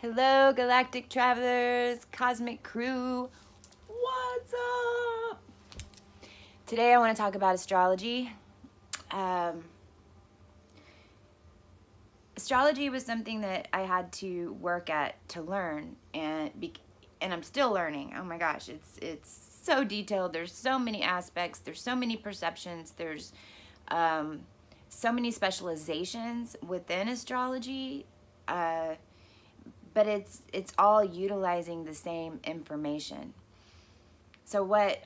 Hello, galactic travelers, cosmic crew. What's up? Today I want to talk about astrology. Um, Astrology was something that I had to work at to learn, and I'm still learning. Oh my gosh, it's so detailed. There's so many aspects. There's so many perceptions. There's so many specializations within astrology. But it's all utilizing the same information. So what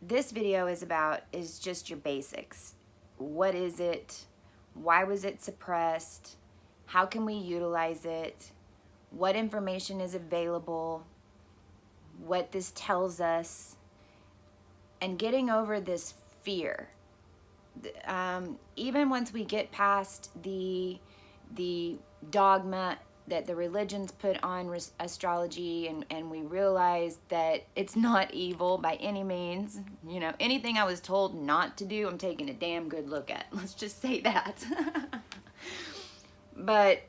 this video is about is just your basics. What is it? Why was it suppressed? How can we utilize it? What information is available? What this tells us? And getting over this fear. Even once we get past the dogma that the religions put on astrology, and we realize that it's not evil by any means. You know, anything I was told not to do, I'm taking a damn good look at. Let's just say that. But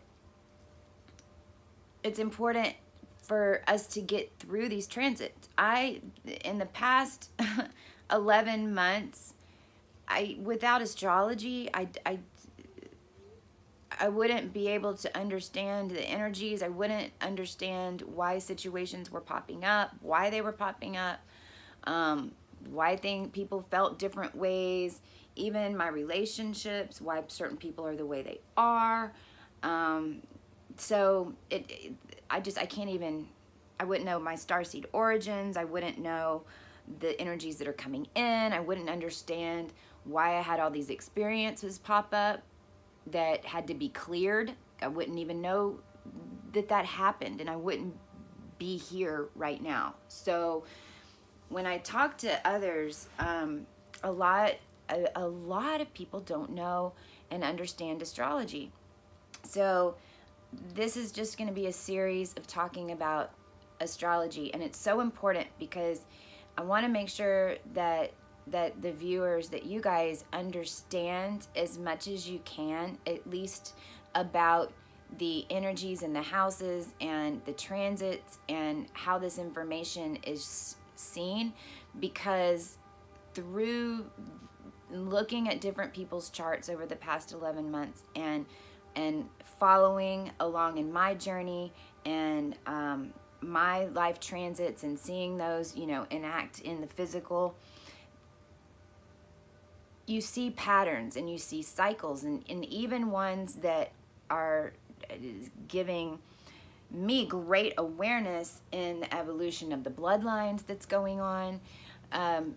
it's important for us to get through these transits. In the past 11 months, without astrology, I wouldn't be able to understand the energies. I wouldn't understand why situations were popping up, why they were popping up, why people felt different ways, even my relationships, why certain people are the way they are. So I can't even, I wouldn't know my starseed origins. I wouldn't know the energies that are coming in. I wouldn't understand why I had all these experiences pop up that had to be cleared. I wouldn't even know that happened, and I wouldn't be here right now. So when I talk to others, a lot of people don't know and understand astrology. So this is just going to be a series of talking about astrology, and it's so important because I want to make sure that the viewers, that you guys understand as much as you can, at least about the energies in the houses and the transits and how this information is seen. Because through looking at different people's charts over the past 11 months and following along in my journey and my life transits and seeing those, enact in the physical, you see patterns and you see cycles, and even ones that are giving me great awareness in the evolution of the bloodlines that's going on. And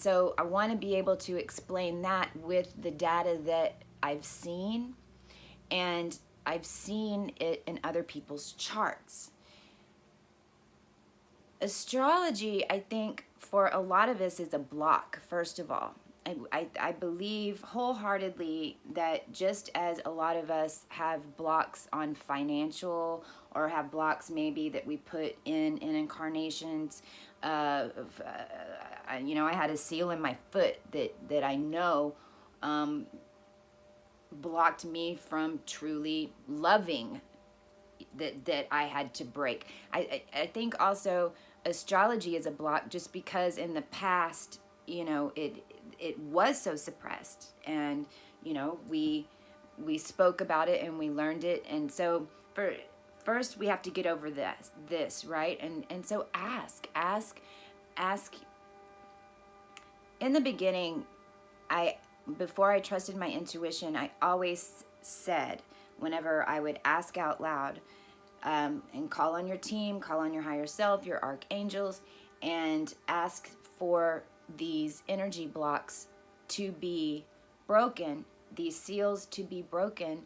so I want to be able to explain that with the data that I've seen, and I've seen it in other people's charts. Astrology, I think, for a lot of us is a block, first of all. I believe wholeheartedly that just as a lot of us have blocks on financial, or have blocks maybe that we put in incarnations, I had a seal in my foot that I know blocked me from truly loving, that I had to break. I think also astrology is a block just because in the past, it was so suppressed, and we spoke about it and we learned it. And so first we have to get over this, right? And so ask. In the beginning, before I trusted my intuition, I always said, whenever I would ask out loud, and call on your team, call on your higher self, your archangels, and ask for these energy blocks to be broken, these seals to be broken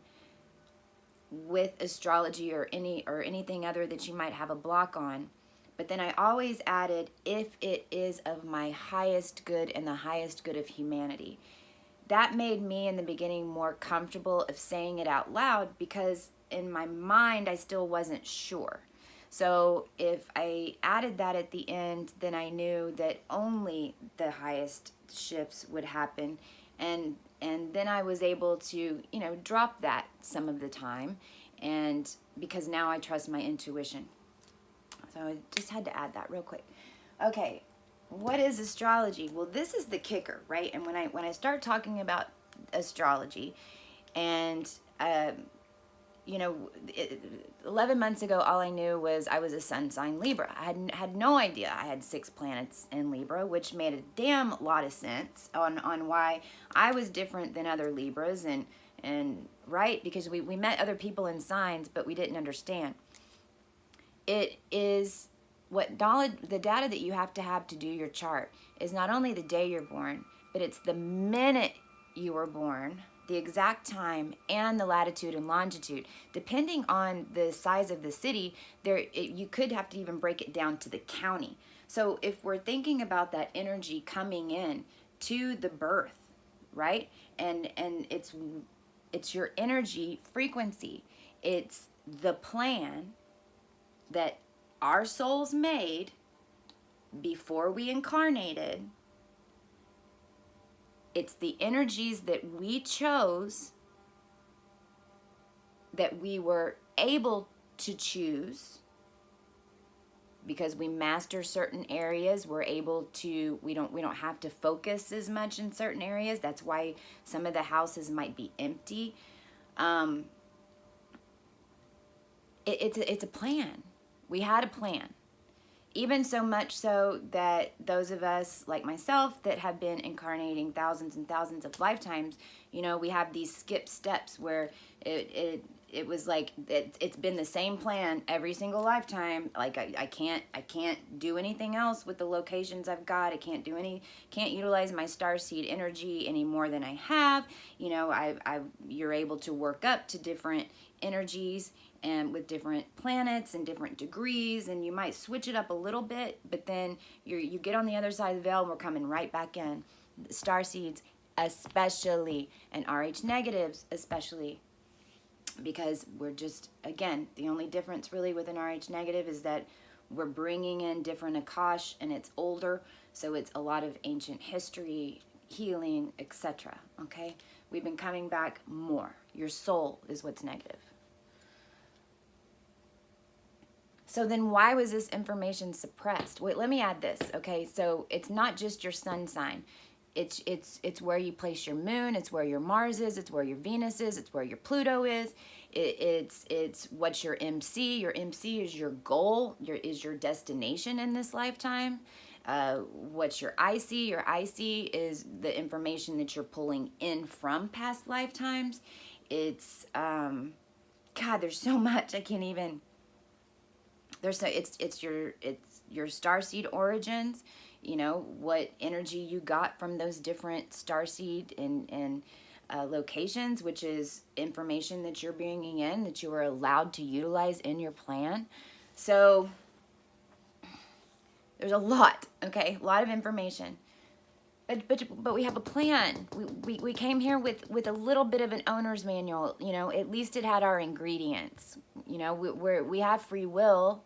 with astrology or anything other that you might have a block on. But then I always added, if it is of my highest good and the highest good of humanity. That made me in the beginning more comfortable of saying it out loud, because in my mind I still wasn't sure. So if I added that at the end, then I knew that only the highest shifts would happen, and then I was able to drop that some of the time and because now I trust my intuition. So I just had to add that real quick. Okay, what is astrology? Well, this is the kicker, right? And when I start talking about astrology, and 11 months ago, all I knew was I was a sun sign Libra. I had no idea I had 6 planets in Libra, which made a damn lot of sense on why I was different than other Libras, and right, because we met other people in signs, but we didn't understand. It is the data that you have to do your chart is not only the day you're born, but it's the minute you were born, the exact time, and the latitude and longitude. Depending on the size of the city, you could have to even break it down to the county. So if we're thinking about that energy coming in to the birth, right? And it's your energy frequency. It's the plan that our souls made before we incarnated. It's the energies that we chose, that we were able to choose because we master certain areas. We're able to, we don't have to focus as much in certain areas. That's why some of the houses might be empty. It's a plan. We had a plan. Even so much so that those of us like myself that have been incarnating thousands and thousands of lifetimes, we have these skip steps where it was like it's been the same plan every single lifetime. Like I can't do anything else with the locations I've got. I can't utilize my starseed energy any more than I have. You're able to work up to different energies and with different planets and different degrees, and you might switch it up a little bit, but then you get on the other side of the veil and we're coming right back in. Starseeds especially, and RH negatives especially, because we're just, again, the only difference really with an RH negative is that we're bringing in different Akash, and it's older, so it's a lot of ancient history, healing, etc. Okay? We've been coming back more. Your soul is what's negative. So then why was this information suppressed? Wait, let me add this, okay? So it's not just your sun sign. It's where you place your moon, it's where your Mars is, it's where your Venus is, it's where your Pluto is. It's what's your MC. Your MC is your goal, is your destination in this lifetime. What's your IC? Your IC is the information that you're pulling in from past lifetimes. It's God, there's so much I can't even. It's your starseed origins, what energy you got from those different starseed and locations, which is information that you're bringing in that you are allowed to utilize in your plan. So there's a lot, okay, a lot of information. But we have a plan. We came here with a little bit of an owner's manual. At least it had our ingredients. We have free will.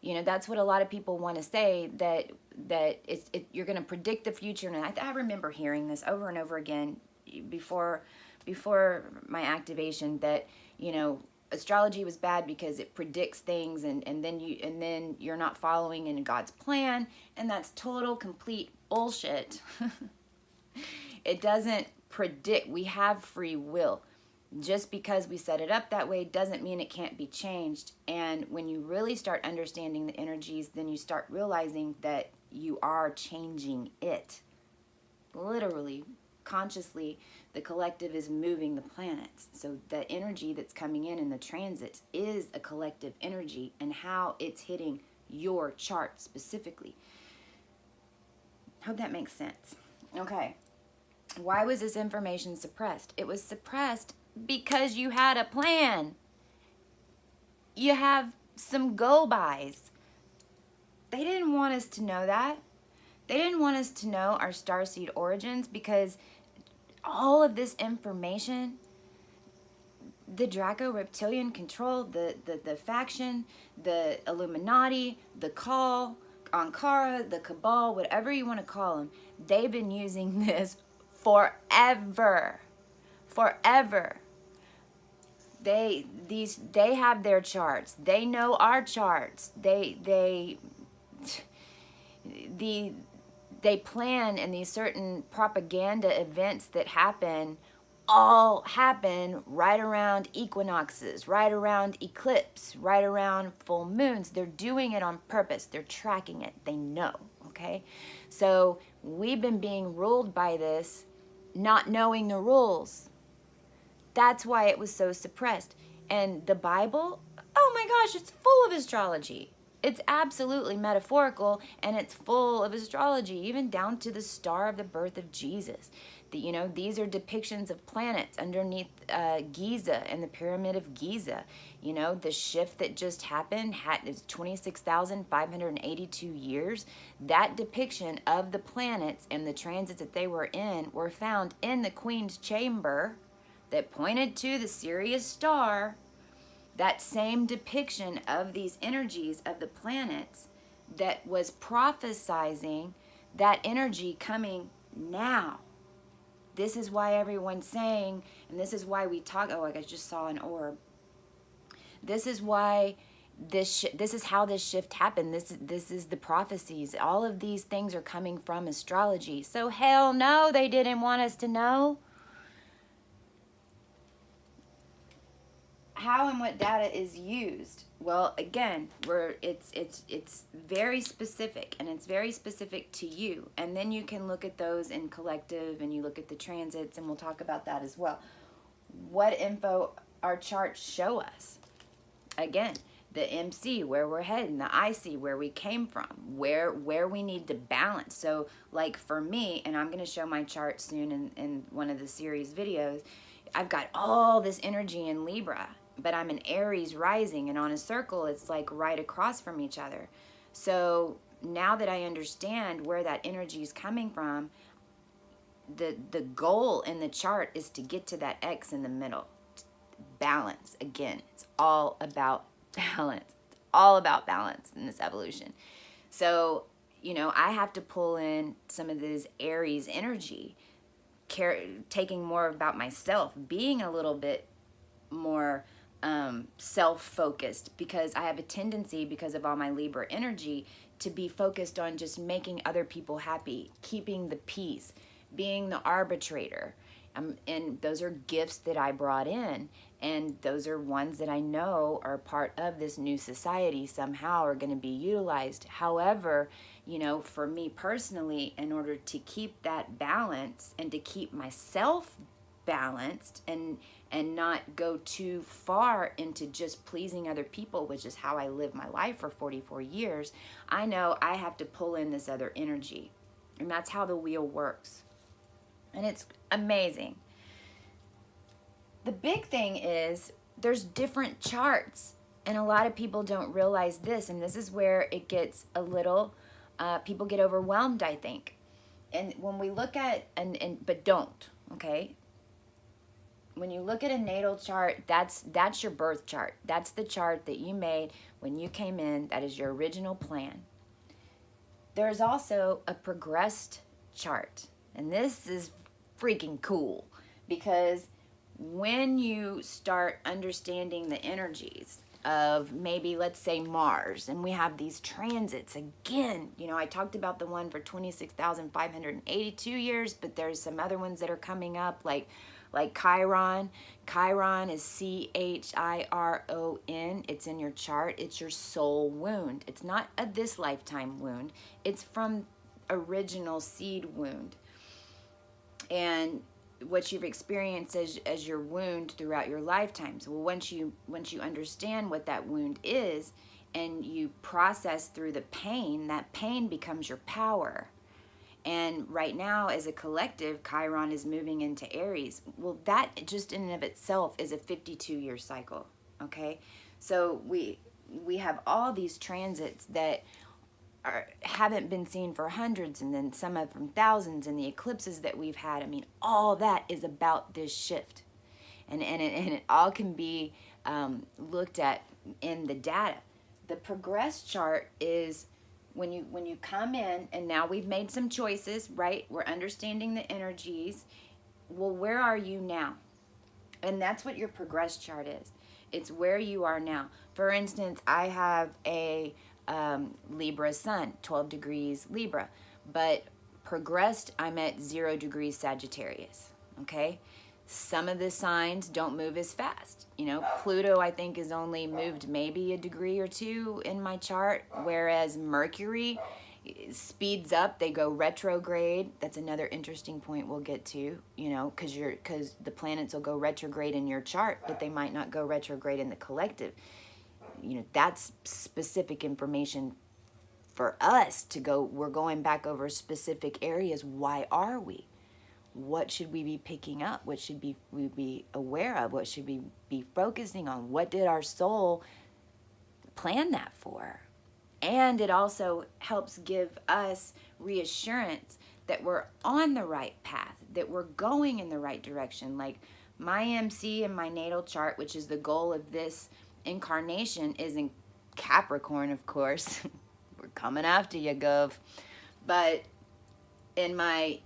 That's what a lot of people want to say, that you're going to predict the future. And I remember hearing this over and over again before my activation, that astrology was bad because it predicts things, and then you're not following in God's plan, and that's total complete bullshit. It doesn't predict. We have free will. Just because we set it up that way doesn't mean it can't be changed. And when you really start understanding the energies, then you start realizing that you are changing it. Literally, consciously, the collective is moving the planets. So the energy that's coming in the transits is a collective energy, and how it's hitting your chart specifically. Hope that makes sense. Okay. Why was this information suppressed? It was suppressed because you had a plan. You have some go-bys. They didn't want us to know that. They didn't want us to know our starseed origins, because all of this information, the Draco reptilian control, the faction, the Illuminati, the Call, Ankara, the Cabal, whatever you want to call them, they've been using this forever. Forever. They have their charts. They know our charts. They plan, and these certain propaganda events that happen all happen right around equinoxes, right around eclipse, right around full moons. They're doing it on purpose. They're tracking it. They know, okay? So we've been being ruled by this, not knowing the rules. That's why it was so suppressed. And the Bible, oh my gosh, it's full of astrology. It's absolutely metaphorical, and it's full of astrology, even down to the star of the birth of Jesus. These are depictions of planets underneath Giza and the Pyramid of Giza. The shift that just happened is 26,582 years. That depiction of the planets and the transits that they were in were found in the Queen's chamber that pointed to the Sirius star. That same depiction of these energies of the planets that was prophesizing that energy coming now. This is why everyone's saying, and this is why we talk, oh, I just saw an orb. This is why this is how this shift happened. This is the prophecies. All of these things are coming from astrology. So hell no, they didn't want us to know. How and what data is used? Well, again, it's very specific, and it's very specific to you. And then you can look at those in collective, and you look at the transits, and we'll talk about that as well. What info our charts show us? Again, the MC, where we're heading, the IC, where we came from, where we need to balance. So, like for me, and I'm going to show my chart soon in one of the series videos, I've got all this energy in Libra, but I'm an Aries rising, and on a circle, it's like right across from each other. So now that I understand where that energy is coming from, the goal in the chart is to get to that X in the middle. Balance. Again, it's all about balance. It's all about balance in this evolution. So, I have to pull in some of this Aries energy, taking more about myself, being a little bit more self-focused, because I have a tendency, because of all my Libra energy, to be focused on just making other people happy, keeping the peace, being the arbitrator. And those are gifts that I brought in, and those are ones that I know are part of this new society, somehow are going to be utilized. However, for me personally, in order to keep that balance and to keep myself balanced and not go too far into just pleasing other people, which is how I lived my life for 44 years, I know I have to pull in this other energy. And that's how the wheel works. And it's amazing. The big thing is there's different charts, and a lot of people don't realize this, and this is where it gets a little, people get overwhelmed, I think. And when we look at, but don't, okay? When you look at a natal chart, that's your birth chart. That's the chart that you made when you came in. That is your original plan. There's also a progressed chart, and this is freaking cool, because when you start understanding the energies of maybe, let's say, Mars, and we have these transits again, I talked about the one for 26,582 years, but there's some other ones that are coming up, like Chiron. Chiron is Chiron. It's in your chart. It's your soul wound. It's not a this lifetime wound. It's from original seed wound. And what you've experienced as your wound throughout your lifetimes. Well, once you understand what that wound is, and you process through the pain, that pain becomes your power. And right now, as a collective, Chiron is moving into Aries. Well, that just in and of itself is a 52-year cycle, okay? So we have all these transits that haven't been seen for hundreds, and then some of them thousands, and the eclipses that we've had. I mean, all that is about this shift. And it all can be looked at in the data. The progress chart is when you come in, and now we've made some choices, right? We're understanding the energies. Well, where are you now? And that's what your progress chart is. It's where you are now. For instance, I have a Libra sun, 12 degrees Libra, but progressed, I'm at 0 degrees Sagittarius. Okay? Some of the signs don't move as fast. You know, Pluto, I think, is only moved maybe a degree or two in my chart, whereas Mercury speeds up. They go retrograde. That's another interesting point we'll get to, you know, because the planets will go retrograde in your chart, but they might not go retrograde in the collective. You know, that's specific information for us to go. We're going back over specific areas. Why are we? What should we be picking up? What should we be aware of? What should we be focusing on? What did our soul plan that for? And it also helps give us reassurance that we're on the right path, that we're going in the right direction. Like my MC in my natal chart, which is the goal of this incarnation, is in Capricorn, of course. We're coming after you, Gov. But in my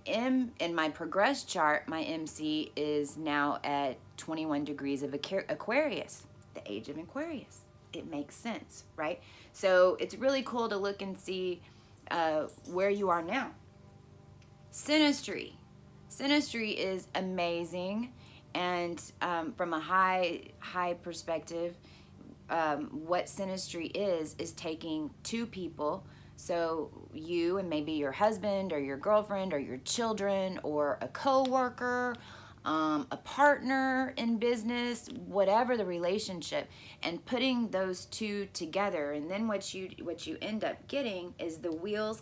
progress chart, my MC is now at 21 degrees of Aquarius, the age of Aquarius. It makes sense, right? So it's really cool to look and see where you are now. Synastry. Synastry is amazing, and from a high perspective, what synastry is taking two people, so you and maybe your husband or your girlfriend or your children or a co-worker, a partner in business, whatever the relationship, and putting those two together. And then what you end up getting is the wheels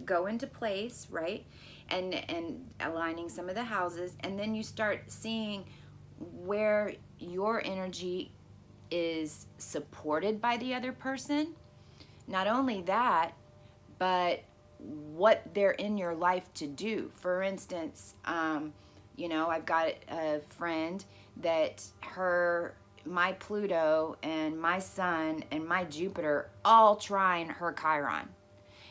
go into place, right? And aligning some of the houses, and then you start seeing where your energy is supported by the other person. Not only that, but what they're in your life to do. For instance, you know, I've got a friend that my Pluto and my Sun and my Jupiter all trine her Chiron.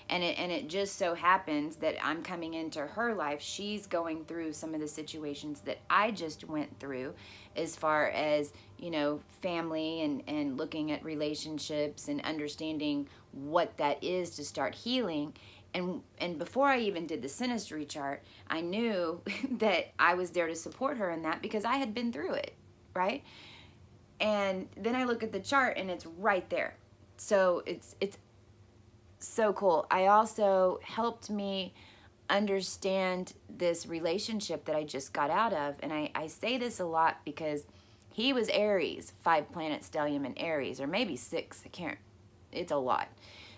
And it just so happens that I'm coming into her life. She's going through some of the situations that I just went through, as far as, you know, family and looking at relationships and understanding what that is to start healing. And before I even did the synastry chart, I knew that I was there to support her in that because I had been through it, right? And then I look at the chart and it's right there. So it's so cool. I also helped me understand this relationship that I just got out of. And I say this a lot because he was Aries, 5-planet stellium in Aries, or maybe 6. It's a lot.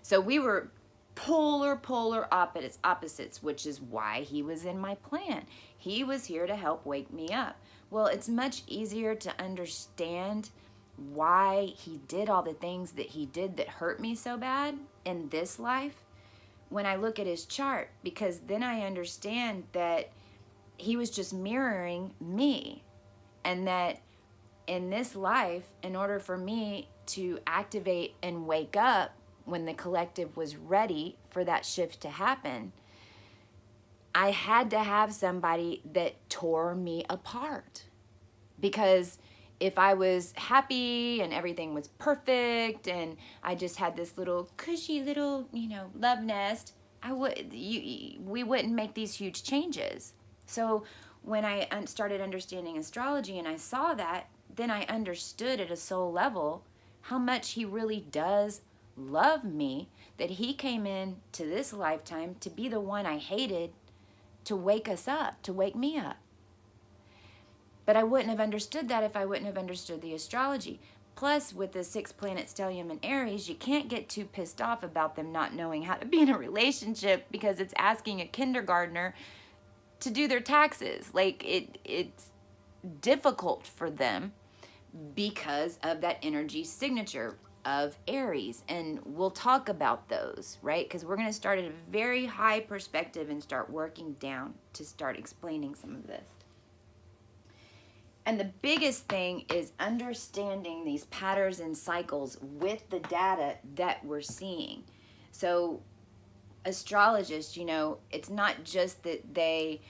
So we were polar opposites, which is why he was in my plan. He was here to help wake me up. Well, it's much easier to understand why he did all the things that he did that hurt me so bad in this life when I look at his chart, because then I understand that he was just mirroring me, and that in this life, in order for me to activate and wake up when the collective was ready for that shift to happen, I had to have somebody that tore me apart. Because if I was happy and everything was perfect and I just had this little cushy little, you know, love nest, we wouldn't make these huge changes. So when I started understanding astrology and I saw that, then I understood at a soul level how much he really does love me, that he came in to this lifetime to be the one I hated, to wake us up, to wake me up. But I wouldn't have understood that if I wouldn't have understood the astrology. Plus, with the 6-planet stellium in Aries, you can't get too pissed off about them not knowing how to be in a relationship, because it's asking a kindergartner to do their taxes. Like, it's difficult for them because of that energy signature of Aries. And we'll talk about those, right? Because we're going to start at a very high perspective and start working down to start explaining some of this. And the biggest thing is understanding these patterns and cycles with the data that we're seeing. So astrologists, you know, it's not just that they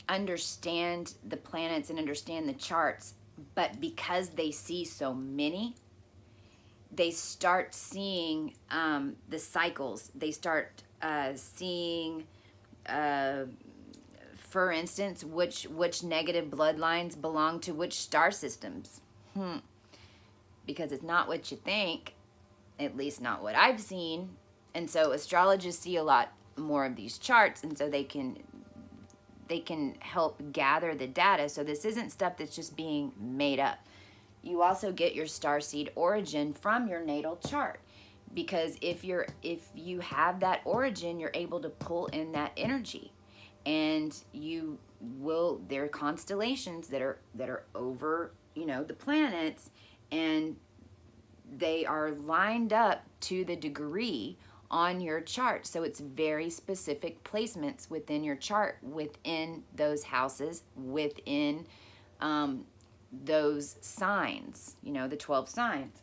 understand the planets and understand the charts But because they see so many, they start seeing the cycles. They start seeing, for instance, which negative bloodlines belong to which star systems. Because it's not what you think, at least not what I've seen. And so astrologists see a lot more of these charts, and so they can help gather the data. So this isn't stuff that's just being made up. You also get your starseed origin from your natal chart, because if you have that origin, you're able to pull in that energy, and there are constellations that are over, the planets, and they are lined up to the degree on your chart. So it's very specific placements within your chart, within those houses, within those signs, the 12 signs.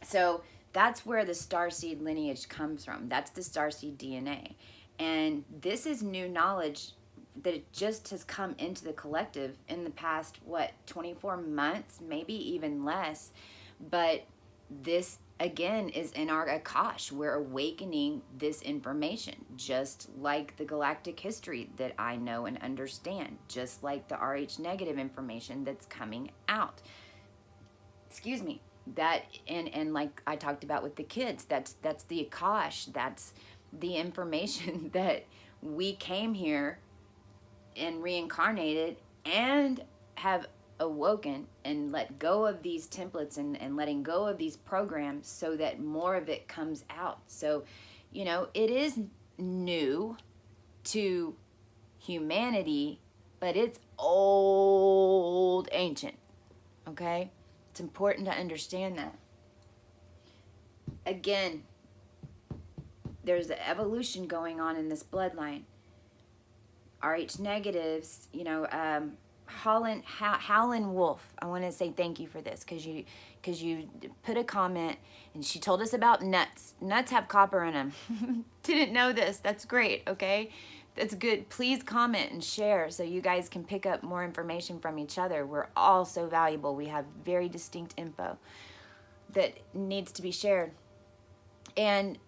So that's where the starseed lineage comes from. That's the starseed DNA. And this is new knowledge that it just has come into the collective in the past, 24 months, maybe even less. But this, again, is in our Akash. We're awakening this information, just like the galactic history that I know and understand, just like the RH negative information that's coming out. Excuse me. That, and like I talked about with the kids, that's the Akash. That's the information that we came here and reincarnated and have awoken and let go of these templates and letting go of these programs so that more of it comes out. So, it is new to humanity, but it's old, ancient. Okay? It's important to understand that. Again, there's an evolution going on in this bloodline. RH negatives, Howlin' Wolf, I want to say thank you for this, because you put a comment, and she told us about nuts. Nuts have copper in them. Didn't know this. That's great, okay? That's good. Please comment and share so you guys can pick up more information from each other. We're all so valuable. We have very distinct info that needs to be shared. And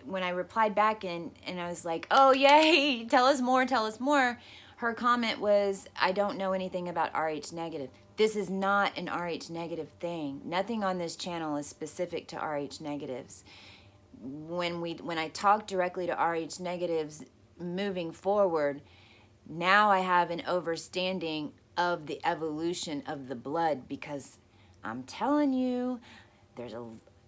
when I replied back and I was like, oh, yay, tell us more, her comment was, I don't know anything about RH negative. This is not an RH negative thing. Nothing on this channel is specific to RH negatives. When I talk directly to RH negatives moving forward, now I have an understanding of the evolution of the blood, because I'm telling you,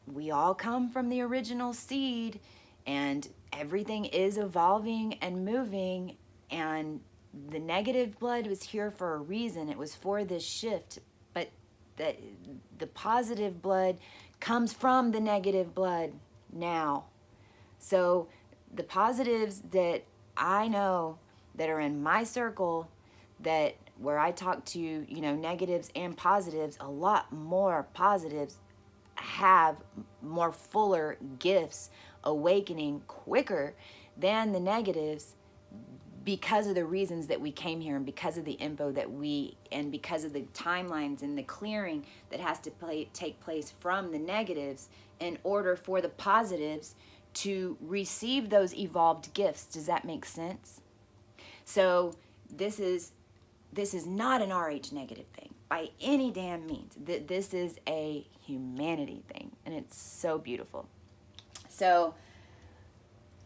we all come from the original seed, and everything is evolving and moving, and the negative blood was here for a reason. It was for this shift, but the positive blood comes from the negative blood now. So the positives that I know that are in my circle, that where I talk to, negatives and positives, a lot more positives have more fuller gifts, awakening quicker than the negatives, because of the reasons that we came here, and because of the info and because of the timelines and the clearing that has to take place from the negatives in order for the positives to receive those evolved gifts. Does that make sense? So this is not an RH negative thing by any damn means. This is a humanity thing, and it's so beautiful. So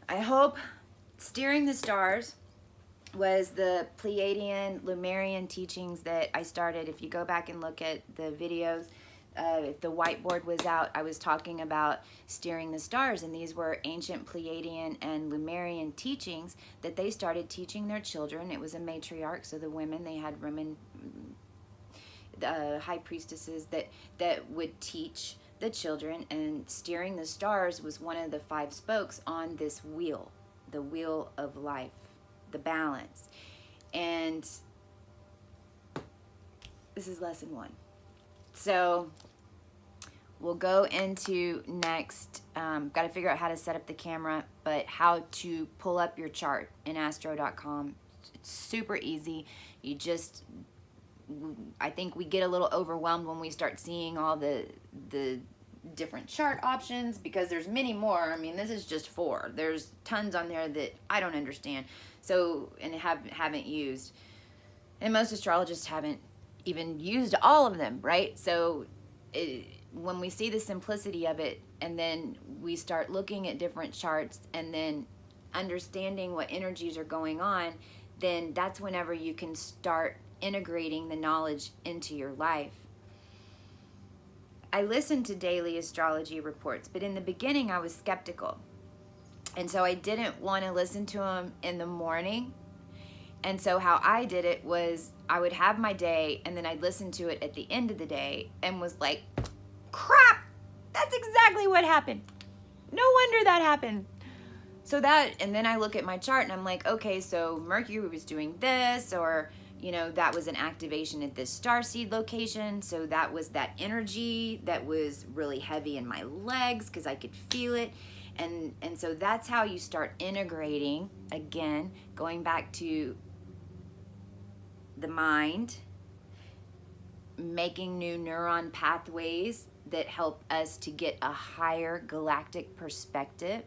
I hope Steering the Stars was the Pleiadian Lemurian teachings that I started. If you go back and look at the videos, if the whiteboard was out, I was talking about steering the stars, and these were ancient Pleiadian and Lemurian teachings that they started teaching their children. It was a matriarch, so the women, they had women, high priestesses that would teach the children, and steering the stars was one of the 5 spokes on this wheel, the wheel of life, the balance. And this is lesson 1. So we'll go into next, got to figure out how to set up the camera, but how to pull up your chart in astro.com. It's super easy. You just I think we get a little overwhelmed when we start seeing all the different chart options, because there's many more. I mean, this is just 4. There's tons on there that I don't understand, so, and haven't used, and most astrologists haven't even used all of them, right? So when we see the simplicity of it, and then we start looking at different charts and then understanding what energies are going on, then that's whenever you can start integrating the knowledge into your life. I listened to daily astrology reports, but in the beginning I was skeptical. And so I didn't want to listen to them in the morning. And so how I did it was I would have my day, and then I'd listen to it at the end of the day, and was like, crap, that's exactly what happened. No wonder that happened. So that, and then I look at my chart and I'm like, okay, so Mercury was doing this, or, you know, that was an activation at this starseed location. So that was that energy that was really heavy in my legs because I could feel it. And so that's how you start integrating, again, going back to the mind, making new neuron pathways that help us to get a higher galactic perspective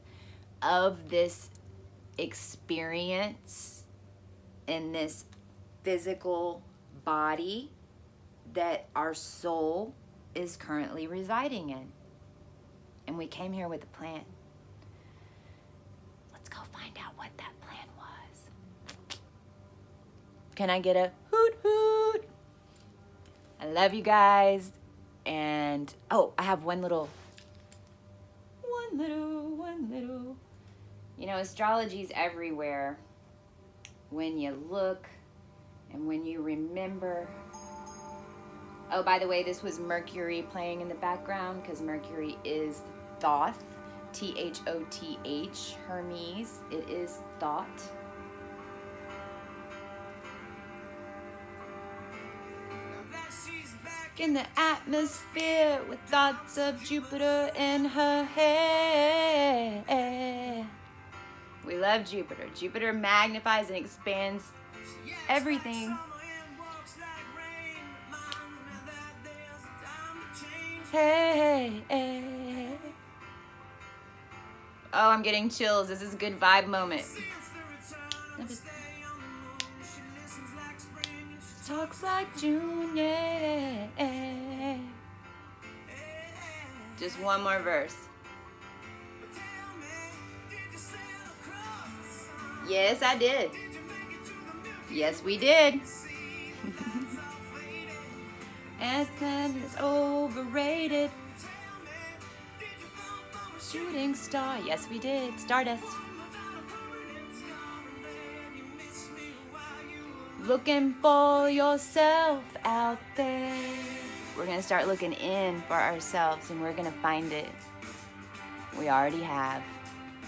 of this experience in this physical body that our soul is currently residing in. And we came here with a plan. Let's go find out what that plan was. Can I get a hoot hoot? I love you guys. And, oh, I have one little. You know, astrology's everywhere. When you look and when you remember. Oh, by the way, this was Mercury playing in the background, because Mercury is Thoth, Thoth, Hermes. It is thought. In the atmosphere with thoughts of Jupiter in her hair. We love Jupiter. Jupiter magnifies and expands everything. Hey, hey. Oh, I'm getting chills. This is a good vibe moment. Talks like June, yeah. Just one more verse. Yes, I did. Yes, we did. Anthem is overrated. Shooting star. Yes, we did. Stardust. Looking for yourself out there. We're going to start looking in for ourselves, and we're going to find it. We already have.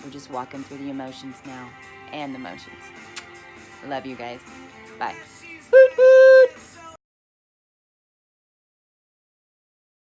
We're just walking through the emotions now, and the motions. Love you guys. Bye.